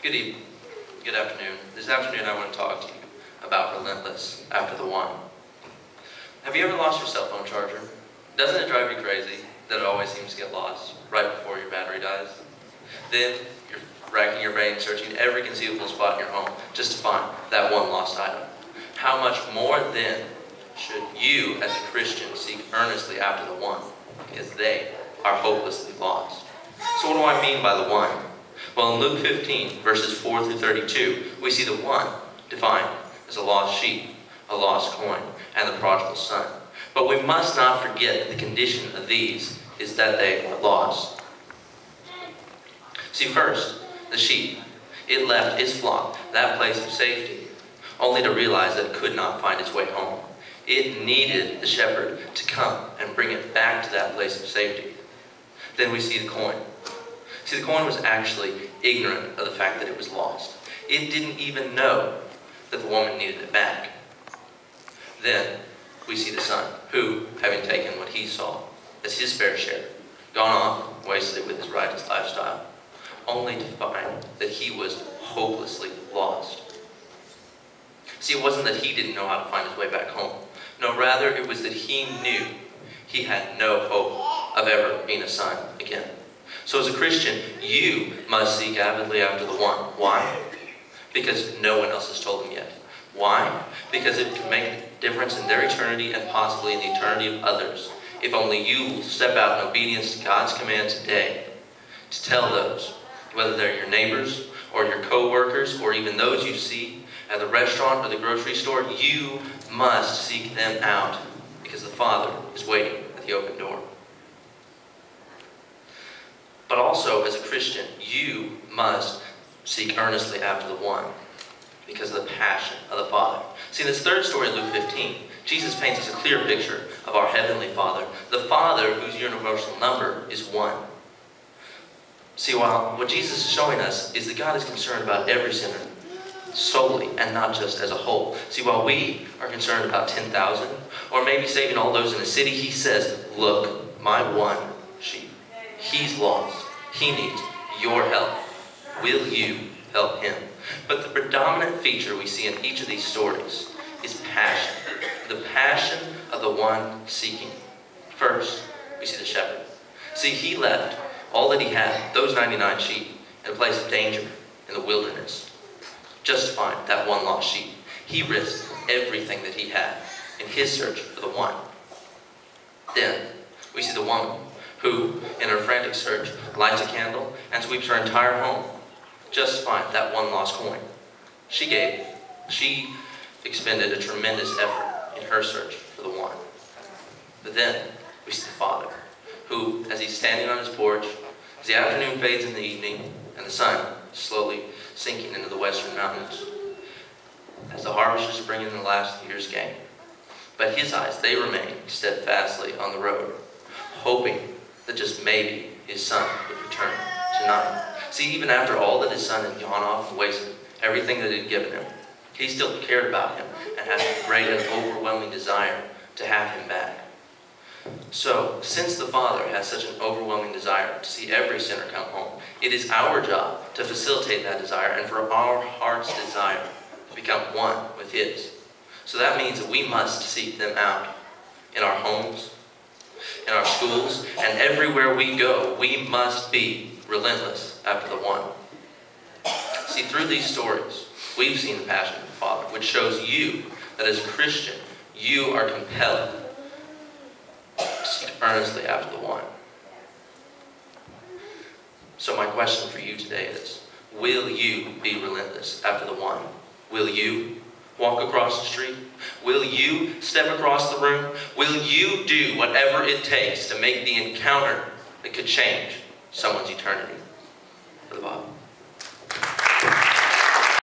Good evening. Good afternoon. This afternoon I want to talk to you about relentless after the one. Have you ever lost your cell phone charger? Doesn't it drive you crazy that it always seems to get lost right before your battery dies? Then you're racking your brain searching every conceivable spot in your home just to find that one lost item. How much more then should you as a Christian seek earnestly after the one, because they are hopelessly lost. So what do I mean by the one? Well, in Luke 15, verses 4 through 32, we see the one defined as a lost sheep, a lost coin, and the prodigal son. But we must not forget that the condition of these is that they are lost. See, first, the sheep. It left its flock, that place of safety, only to realize that it could not find its way home. It needed the shepherd to come and bring it back to that place of safety. Then we see the coin. See, the coin was actually ignorant of the fact that it was lost. It didn't even know that the woman needed it back. Then we see the son, who, having taken what he saw as his fair share, gone off and wasted it with his righteous lifestyle, only to find that he was hopelessly lost. See, it wasn't that he didn't know how to find his way back home. No, rather it was that he knew he had no hope of ever being a son again. So as a Christian, you must seek avidly after the one. Why? Because no one else has told them yet. Why? Because it can make a difference in their eternity and possibly in the eternity of others, if only you will step out in obedience to God's command today to tell those, whether they're your neighbors or your co-workers or even those you see at the restaurant or the grocery store, you must seek them out because the Father is waiting at the open door. But also, as a Christian, you must seek earnestly after the one because of the passion of the Father. See, in this third story in Luke 15, Jesus paints us a clear picture of our Heavenly Father, the Father whose universal number is one. See, while what Jesus is showing us is that God is concerned about every sinner solely and not just as a whole. See, while we are concerned about 10,000 or maybe saving all those in a city, he says, look, my one sheep. He's lost. He needs your help. Will you help him? But the predominant feature we see in each of these stories is passion. The passion of the one seeking. First, we see the shepherd. See, he left all that he had, those 99 sheep, in a place of danger in the wilderness, just to find that one lost sheep. He risked everything that he had in his search for the one. Then, we see the woman who, in her frantic search, lights a candle and sweeps her entire home just to find that one lost coin. She expended a tremendous effort in her search for the one. But then we see the Father, who, as he's standing on his porch, as the afternoon fades in the evening and the sun is slowly sinking into the western mountains, as the harvesters are bringing in the last year's gain. But his eyes, they remain steadfastly on the road, hoping that just maybe his son would return tonight. See, even after all that his son had gone off and wasted everything that he had given him, he still cared about him and had a great and overwhelming desire to have him back. So, since the Father has such an overwhelming desire to see every sinner come home, it is our job to facilitate that desire and for our heart's desire to become one with his. So that means that we must seek them out in our homes, in our schools, and everywhere we go. We must be relentless after the one. See, through these stories, we've seen the passion of the Father, which shows you that as a Christian, you are compelled to seek earnestly after the one. So my question for you today is, will you be relentless after the one? Will you walk across the street? Will you step across the room? Will you do whatever it takes to make the encounter that could change someone's eternity? For the Bible.